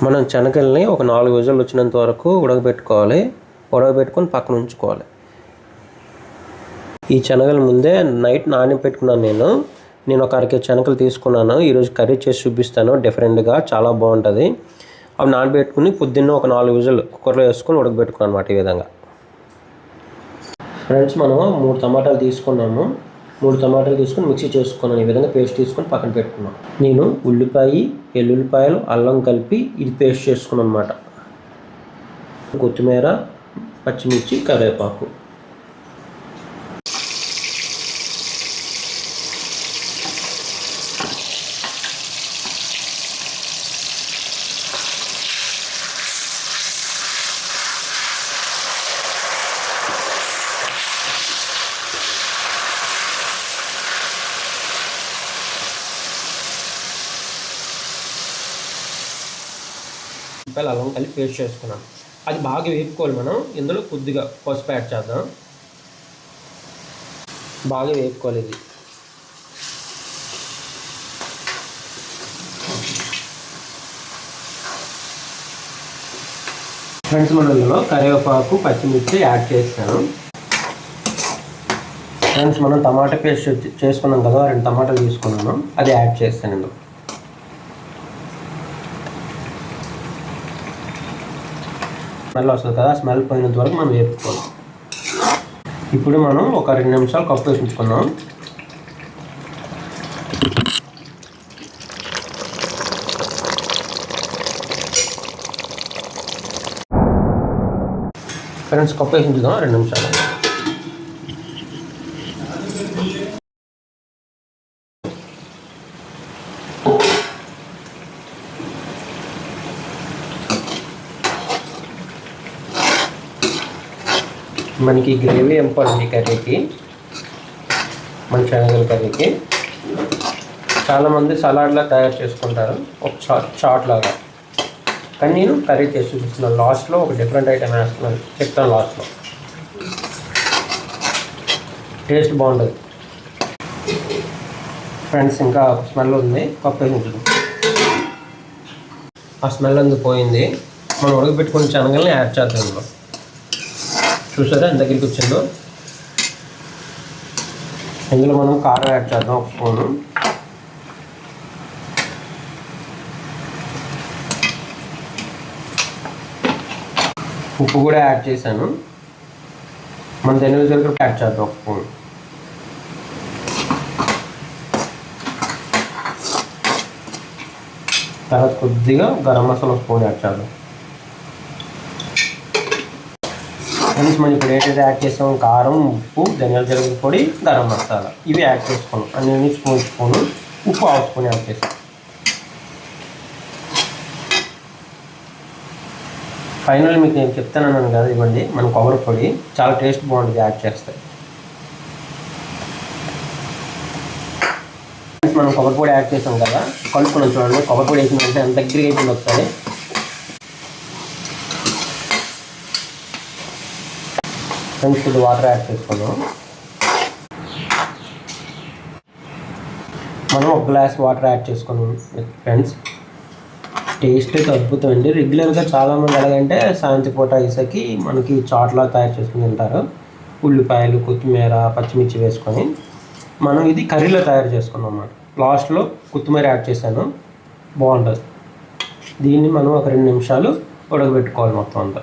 మనం శనగల్ని ఒక 4 విజిల్లు వచ్చినంత వరకు ఉడకబెట్టుకోవాలి. ఉడకబెట్టుకొని పక్కన ఉంచుకోవాలి. ఈ శనగలు ముందే నైట్ నానబెట్టుకున్నాను నేను ఒక అరకేజీ శనగలు తీసుకున్నాను. ఈరోజు కర్రీ చేసి చూపిస్తాను డిఫరెంట్గా, చాలా బాగుంటుంది. అవి నానబెట్టుకుని పొద్దున్న ఒక 4 విజిల్లు కుక్కర్లో వేసుకొని ఉడకబెట్టుకున్నాను అన్నమాట. ఈ విధంగా ఫ్రెండ్స్, మనం 3 టమాటాలు తీసుకున్నాము. 3 టమాటాలు తీసుకొని మిక్సీ చేసుకున్నాను. ఈ విధంగా పేస్ట్ తీసుకొని పక్కన పెట్టుకున్నాను. నేను ఉల్లిపాయ, ఎల్లుల్లిపాయలు, అల్లం కలిపి ఇది పేస్ట్ చేసుకున్నాను అన్నమాట. కొత్తిమీర, పచ్చిమిర్చి, కరివేపాకు. అల్లం కలిపి పేస్ట్ చేసుకున్నాం. అది బాగా వేపుకోవాలి. మనం ఇందులో కొద్దిగా పసుపు యాడ్ చేద్దాం. బాగా వేపుకోవాలి ఇది. ఫ్రెండ్స్, మనం ఇందులో కరివేపాకు, పచ్చిమిర్చి యాడ్ చేస్తాను. ఫ్రెండ్స్, మనం టమాటా పేస్ట్ చేసుకున్నాం కదా, 2 టమాటాలు తీసుకున్నాను, అది యాడ్ చేస్తాను ఇందులో. స్మెల్ వస్తుంది కదా, స్మెల్ పోయినంత వరకు మనం వేపుకోవాలి. ఇప్పుడు మనం ఒక 2 నిమిషాలు కప్పు వేసి ఉంచుకుందాం. ఫ్రెండ్స్, కప్పు వేసి ఉంచుదాం 2 నిమిషాలు. మనకి గ్రేవీ ఇంపార్టెంట్ ఈ కర్రీకి, మన శనగల కర్రీకి. చాలామంది సలాడ్లా తయారు చేసుకుంటారు, ఒక చాట్ లాగా. కానీ నేను కర్రీ చేసి చూపిస్తున్నాను. లాస్ట్లో ఒక డిఫరెంట్ ఐటమ్ వేస్తున్నాను, చెప్తాను లాస్ట్లో. టేస్ట్ బాగుంటుంది. ఫ్రెండ్స్, ఇంకా స్మెల్ ఉంది, పప్పు వేసి ఉంటుంది. ఆ స్మెల్ అందు పోయింది. మనం ఉడకబెట్టుకున్న శనగల్ని యాడ్ చేద్దాం ఇందులో. చూసారా ఎంత దగ్గరికి వచ్చిందో. ఇందులో మనం కారం యాడ్ చేద్దాం, 1 స్పూను. ఉప్పు కూడా యాడ్ చేశాను. మన ధనియాల కూడా యాడ్ చేద్దాం, 1 స్పూన్. తర్వాత కొద్దిగా గరం మసాలా 1 స్పూన్ యాడ్ చేద్దాం. ఫ్రెండ్స్, మనం ఇప్పుడు ఏంటైతే యాడ్ చేస్తాం, కారం, ఉప్పు, ధనియాల జీలకర్ర పొడి, గరం మసాలా, ఇవి యాడ్ చేసుకున్నాం. అన్ని స్పూను, ఉప్పు 1/2 స్పూన్ యాడ్ చేస్తాం. ఫైనల్ మీకు నేను చెప్తానన్నాను కదా, ఇవ్వండి మన కొబ్బరి పొడి. చాలా టేస్ట్ బాగుంటుంది యాడ్ చేస్తే. మనం కొబ్బరి పొడి యాడ్ చేసాం కదా, కలుపుకున్నాం. చూడండి, కొబ్బరి పొడి వేసిన వెంటనే ఎంత దగ్గరగా అయిపోయింది ఒకసారి. ఫ్రెండ్స్, ఇది వాటర్ యాడ్ చేసుకున్నాం. మనం 1 గ్లాస్ వాటర్ యాడ్ చేసుకున్నాం. ఫ్రెండ్స్, టేస్ట్ అయితే అద్భుతం అండి. రెగ్యులర్గా చాలామంది ఎలాగంటే సాయంత్రం పూట ఇసకి మనకి చాట్లా తయారు చేసుకుని తింటారు. ఉల్లిపాయలు, కొత్తిమీర, పచ్చిమిర్చి వేసుకొని. మనం ఇది కర్రీలో తయారు చేసుకున్నాం అన్నమాట. లాస్ట్లో కొత్తిమీర యాడ్ చేశాను, బాగుంటుంది. దీన్ని మనం ఒక 2 నిమిషాలు ఉడకబెట్టుకోవాలి మొత్తం అంతా.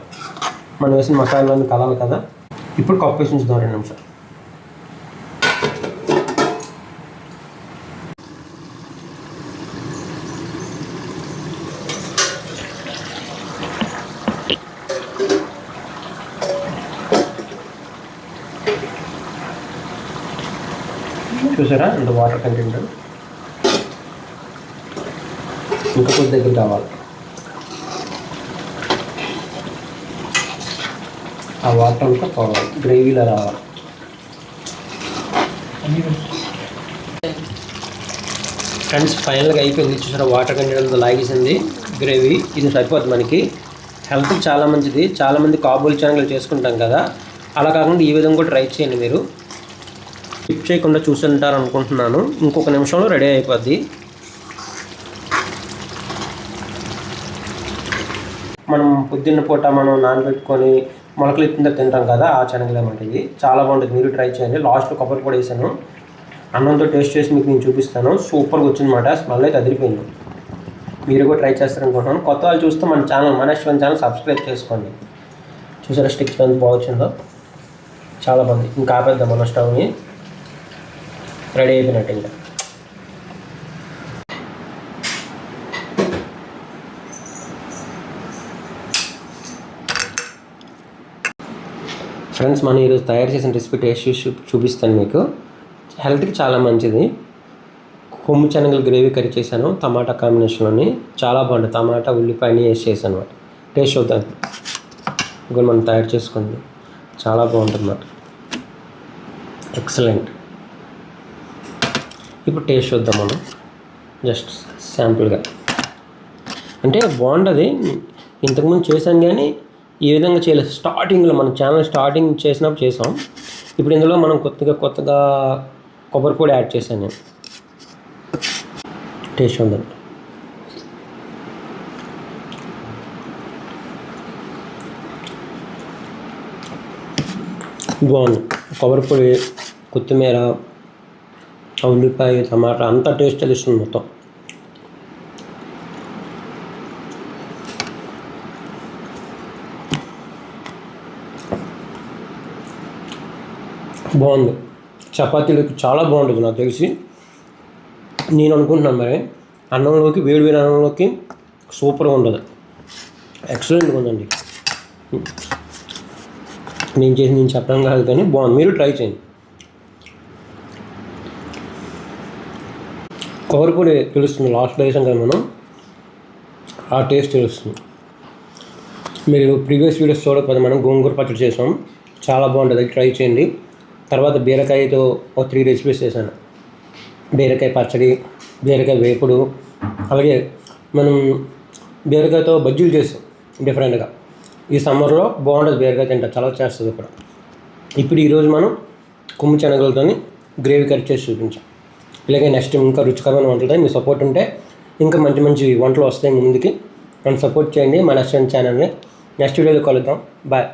మనం వేసిన మసాలాన్ని కలాలి కదా. ఇప్పుడు కప్పు వేసి ఉంచుదాం 2 నిమిషాలు. చూసారా ఎంత వాటర్ కంటెంట్. ఇంకా కొద్ది దగ్గర కావాలి. ఆ వాటర్ అంతా పోవాలి, గ్రేవీలో రావాలి. ఫ్రెండ్స్, ఫైనల్గా అయిపోయింది. చూసారా వాటర్ కంటెంట్ లాగేసింది గ్రేవీ. ఇది సరిపోతుంది మనకి. హెల్త్కి చాలా మంచిది. చాలామంది కాబూలి శనగలు చేసుకుంటాం కదా, అలా కాకుండా ఈ విధంగా కూడా ట్రై చేయండి మీరు. స్కిప్ చేయకుండా చూసుంటారు అనుకుంటున్నాను. ఇంకొక నిమిషంలో రెడీ అయిపోద్ది. మనం పొద్దున్న పూట మనం నానబెట్టుకొని మొలకలు ఎత్తిన తింటాం కదా, ఆ శనగలు అన్నమాట ఇది. చాలా బాగుంటుంది, మీరు ట్రై చేయండి. లాస్ట్లో కొబ్బరి పొడి వేసాను, అన్నంతో టేస్ట్ చేసి మీకు నేను చూపిస్తాను. సూపర్గా వచ్చిందన్నమాట, స్మెల్ అయితే అదిరిపోయింది. మీరు కూడా ట్రై చేస్తారనుకుంటున్నాను. కొత్త వాళ్ళు చూస్తే మన ఛానల్ మనశ్వన్ ఛానల్ సబ్స్క్రైబ్ చేసుకోండి. చూసారా స్టిక్ ఎంత బాగుందో, చాలా బాగుంది. ఇంకా ఆపేద్దాం మన స్టవ్ని, రెడీ అయిపోయినట్టు. ఇంకా ఫ్రెండ్స్, మనం ఈరోజు తయారు చేసిన రెసిపీ టేస్ట్ చూసి చూపిస్తాను మీకు. హెల్త్కి చాలా మంచిది. కొమ్ము శనగలు గ్రేవీ కర్రీ చేశాను టమాటా కాంబినేషన్లోని, చాలా బాగుంటుంది. టమాటా ఉల్లిపాయని వేసి చేశాను అనమాట. టేస్ట్ చూద్దాం. ఇప్పుడు మనం తయారు చేసుకుంది చాలా బాగుంటుంది అన్నమాట, ఎక్సలెంట్. ఇప్పుడు టేస్ట్ చూద్దాం మనం, జస్ట్ శాంపుల్గా. అంటే బాగుంటుంది, ఇంతకుముందు చేశాను కానీ ఈ విధంగా చేయలేదు. స్టార్టింగ్లో మన ఛానల్ స్టార్టింగ్ చేసినప్పుడు చేసాం. ఇప్పుడు ఇందులో మనం కొత్తగా కొబ్బరి పొడి యాడ్ చేశాను నేను. టేస్ట్ ఉందండి, బాగుంది. కొబ్బరి పొడి, కొత్తిమీర, ఉల్లిపాయ, టమాటా అంతా టేస్ట్ తెలుస్తుంది మొత్తం. బాగుంది. చపాతీలకు చాలా బాగుంటుంది నాకు తెలిసి, నేను అనుకుంటున్నాను. మరి అన్నంలోకి, వేడి అన్నంలోకి సూపర్గా ఉంటుంది, ఎక్సలెంట్గా ఉందండి. నేను చెప్పడం కాదు కానీ బాగుంది, మీరు ట్రై చేయండి. కొబ్బరి పొడి తెలుస్తుంది లాస్ట్లో వేసాం కదా మనం, ఆ టేస్ట్ తెలుస్తుంది. మీరు ప్రీవియస్ వీడియోస్ చూడకపోతే మనం గోంగూర పచ్చడి చేసాం, చాలా బాగుంటుంది, ట్రై చేయండి. తర్వాత బీరకాయతో ఒక 3 రెసిపీస్ చేశాను. బీరకాయ పచ్చడి, బీరకాయ వేపుడు, అలాగే మనం బీరకాయతో బజ్జీలు చేసాం డిఫరెంట్గా. ఈ సమ్మర్లో బాగుంటుంది బీరకాయ తింటా, చాలా చేస్తుంది కూడా. ఇప్పుడు ఈరోజు మనం కొమ్ము శనగలతో గ్రేవీ కర్రీ చేసి చూపించాం. ఇలాగే నెక్స్ట్ ఇంకా రుచికరమైన వంటలతో మీ సపోర్ట్ ఉంటే ఇంకా మంచి మంచి వంటలు వస్తాయి ముందుకి. నన్ను సపోర్ట్ చేయండి, మన నెక్స్ట్ ఛానల్ని. నెక్స్ట్ వీడియోలో కలుద్దాం. బాయ్.